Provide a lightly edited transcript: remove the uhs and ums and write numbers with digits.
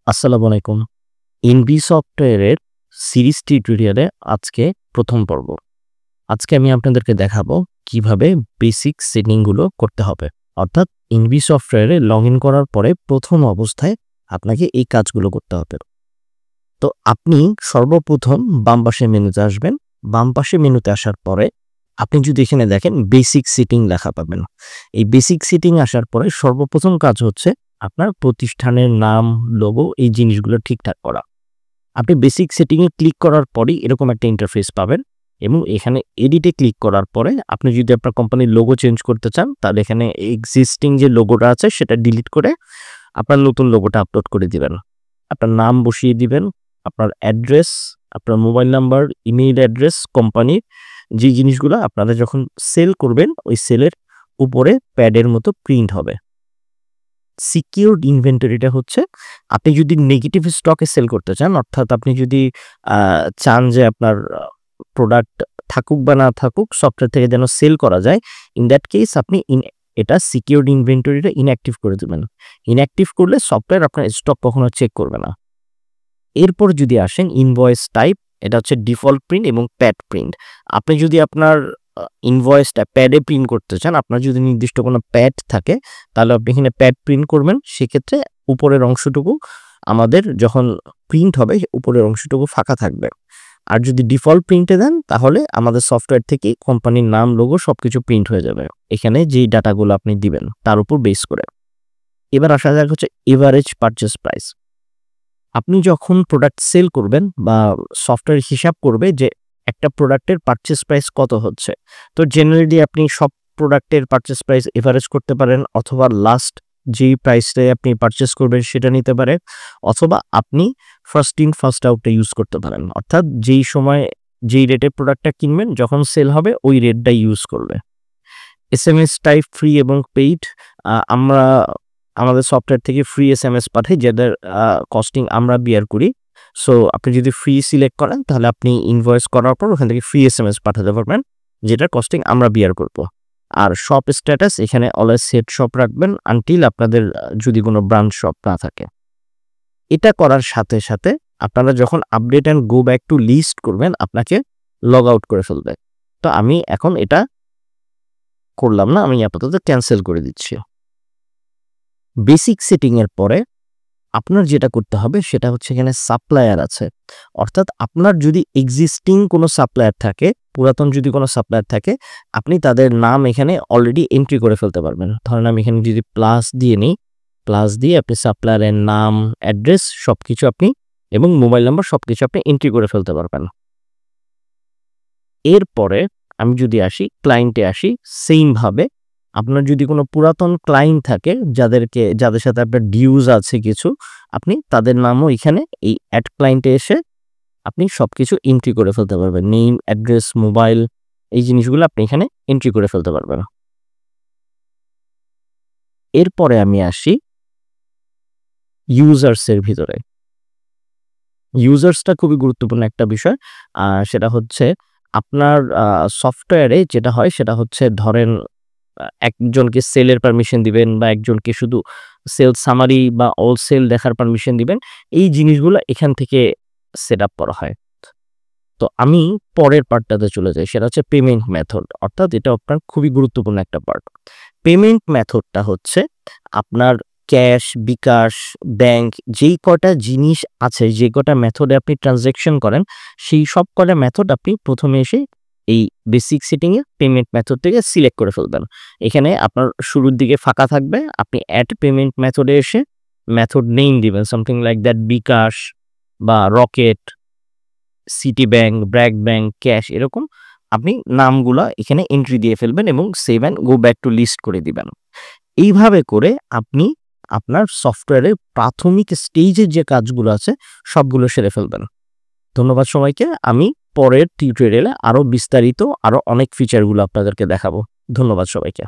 আসসালামু আলাইকুম। এনভি সফটওয়্যারের সিরিজ টিউটোরিয়ালে আজকে প্রথম পর্ব। আজকে আমি আপনাদেরকে দেখাবো কিভাবে বেসিক সেটিংগুলো করতে হবে। অর্থাৎ এনভি সফটওয়্যারে লগইন করার পরে প্রথম অবস্থায় আপনাকে এই কাজগুলো করতে হবে। তো আপনি সর্বপ্রথম বাম পাশের মেনুতে আসবেন। বাম পাশের মেনুতে আসার পরে আপনি যদি এখানে দেখেন বেসিক সেটিং লেখা পাবেন। এই বেসিক সেটিং আসার পরে সর্বপ্রথম কাজ হচ্ছে আপনার প্রতিষ্ঠানের নাম, লোগো এই জিনিসগুলো ঠিকঠাক করা। আপনি বেসিক সেটিংয়ে ক্লিক করার পরেই এরকম একটা ইন্টারফেস পাবেন এবং এখানে এডিটে ক্লিক করার পরে আপনি যদি আপনার কোম্পানির লোগো চেঞ্জ করতে চান তাহলে এখানে এক্সিস্টিং যে লোগোটা আছে সেটা ডিলিট করে আপনার নতুন লোগোটা আপলোড করে দিবেন। আপনার নাম বসিয়ে দিবেন, আপনার অ্যাড্রেস, আপনার মোবাইল নাম্বার, ইমেইল অ্যাড্রেস, কোম্পানির যে জিনিসগুলো আপনারা যখন সেল করবেন ওই সেলের উপরে প্যাডের মতো প্রিন্ট হবে। সিকিউরড ইনভেন্টরিটা হচ্ছে আপনি যদি নেগেটিভ স্টকে সেল করতে চান, অর্থাৎ আপনি যদি চান যে আপনার প্রোডাক্ট থাকুক বা না থাকুক সফটওয়্যার থেকে যেন সেল করা যায়, ইন দ্যাট কেস আপনি এটা সিকিউরড ইনভেন্টরিটা ইনঅ্যাক্টিভ করে দেবেন। ইনঅ্যাক্টিভ করলে সফটওয়্যার আপনার স্টক কখনো চেক করবে না। এরপর যদি আসেন ইনভয়েস টাইপ, এটা হচ্ছে ডিফল্ট প্রিন্ট এবং প্যাড প্রিন্ট। আপনি যদি আপনার ইনভয়েসটা প্যাডে প্রিন্ট করতে চান, আপনার যদি নির্দিষ্ট কোনো প্যাড থাকে তাহলে আপনি এখানে প্যাড প্রিন্ট করবেন। সেক্ষেত্রে উপরের অংশটুকু আমাদের যখন প্রিন্ট হবে উপরের অংশটুকু ফাঁকা থাকবে। আর যদি ডিফল্ট প্রিন্টে দেন তাহলে আমাদের সফটওয়্যার থেকে কোম্পানির নাম, লোগো সবকিছু প্রিন্ট হয়ে যাবে এখানে যেই ডাটাগুলো আপনি দিবেন তার উপর বেস করে। এবার আসা যাক হচ্ছে এভারেজ পারচেস প্রাইস। আপনি যখন প্রোডাক্ট সেল করবেন বা সফটওয়্যার হিসাব করবে যে একটা প্রোডাক্টের পারচেস প্রাইস কত হচ্ছে, তো জেনারেলি আপনি সব প্রোডাক্টের পারচেস প্রাইস এভারেজ করতে পারেন, অথবা লাস্ট যেই প্রাইসে আপনি পারচেস করবেন সেটা নিতে পারেন, অথবা আপনি ফার্স্ট ইন ফার্স্ট আউটটা ইউজ করতে পারেন। অর্থাৎ যেই সময় যেই রেটে প্রোডাক্টটা কিনবেন যখন সেল হবে ওই রেটটা ইউজ করবে। এসএমএস টাইপ ফ্রি এবং পেইড। আমরা আমাদের সফটওয়্যার থেকে ফ্রি এসএমএস পাঠাই যাদের কস্টিং আমরা বিয়ার করি। সো আপনি যদি ফ্রি সিলেক্ট করেন তাহলে আপনি ইনভয়েস করার পর ওখান থেকে ফ্রি এসএমএস পাঠাতে পারবেন যেটার কস্টিং আমরা বিয়ার করব। আর শপ স্ট্যাটাস এখানে অলওয়েজ সেট শপ রাখবেন আনটিল আপনাদের যদি কোনো ব্রাঞ্চ শপ না থাকে। এটা করার সাথে সাথে আপনারা যখন update and go back to list করবেন আপনাকে লগ আউট করে ফেলবে। তো আমি এখন এটা করলাম না, আমি আপাতত ক্যান্সেল করে দিচ্ছি। বেসিক সেটিংয়ের পরে আপনার যেটা করতে হবে সেটা হচ্ছে এখানে সাপ্লায়ার আছে। অর্থাৎ আপনার যদি এক্সিস্টিং কোনো সাপ্লায়ার থাকে, পুরাতন যদি কোনো সাপ্লায়ার থাকে, আপনি তাদের নাম এখানে অলরেডি এন্ট্রি করে ফেলতে পারবেন। ধরেন আমি এখানে যদি প্লাস দিয়ে নিই, প্লাস দিয়ে আপনি সাপ্লায়ারের নাম, অ্যাড্রেস সব কিছু আপনি এবং মোবাইল নাম্বার সব কিছু আপনি এন্ট্রি করে ফেলতে পারবেন। এরপরে আমি যদি আসি ক্লায়েন্টে আসি, সেইমভাবে আপনার যদি কোনো পুরাতন ক্লায়েন্ট থাকে যাদের সাথে আপনার ডিউজ আছে কিছু, আপনি তাদের নামও এখানে এই অ্যাড ক্লায়েন্টে এসে আপনি সবকিছু এন্ট্রি করে ফেলতে পারবেন। নেম, অ্যাড্রেস, মোবাইল এই জিনিসগুলো আপনি এখানে এন্ট্রি করে ফেলতে পারবেন। এরপরে আমি আসি ইউজার্সের ভিতরে। ইউজার্সটা খুবই গুরুত্বপূর্ণ একটা বিষয়। সেটা হচ্ছে আপনার সফটওয়্যারে যেটা হয় সেটা হচ্ছে ধরেন একজনকে সেলের পারমিশন দিবেন বা একজনকে শুধু সেল সামারি বা অল সেল দেখার পারমিশন দিবেন। এই জিনিসগুলো এখান থেকে সেট আপ করা হয়। তো আমি পরের পার্টটাতে চলে যাই, সেটা হচ্ছে পেমেন্ট মেথড। অর্থাৎ এটা আপনার খুবই গুরুত্বপূর্ণ একটা পার্ট। পেমেন্ট মেথডটা হচ্ছে আপনার ক্যাশ, বিকাশ, ব্যাংক যেই কটা জিনিস আছে, যে কটা মেথডে আপনি ট্রানজ্যাকশন করেন সেই সব কটা মেথড আপনি প্রথমে এসে এই বেসিক সেটিংয়ে পেমেন্ট মেথড থেকে সিলেক্ট করে ফেলবেন। এখানে আপনার শুরুর দিকে ফাঁকা থাকবে, আপনি অ্যাড পেমেন্ট মেথডে এসে মেথড নেম দিবেন, সামথিং লাইক দ্যাট বিকাশ বা Rocket, City Bank, BRAC bank, cash, এরকম আপনি নামগুলা এখানে এন্ট্রি দিয়ে ফেলবেন এবং save and go back to list করে দিবেন। এইভাবে করে আপনি আপনার সফটওয়্যারের প্রাথমিক স্টেজের যে কাজগুলো আছে সবগুলো সেরে ফেলবেন। ধন্যবাদ সবাইকে। আমি পরের টিউটোরিয়ালে আরও বিস্তারিত আরও অনেক ফিচারগুলো আপনাদেরকে দেখাবো। ধন্যবাদ সবাইকে।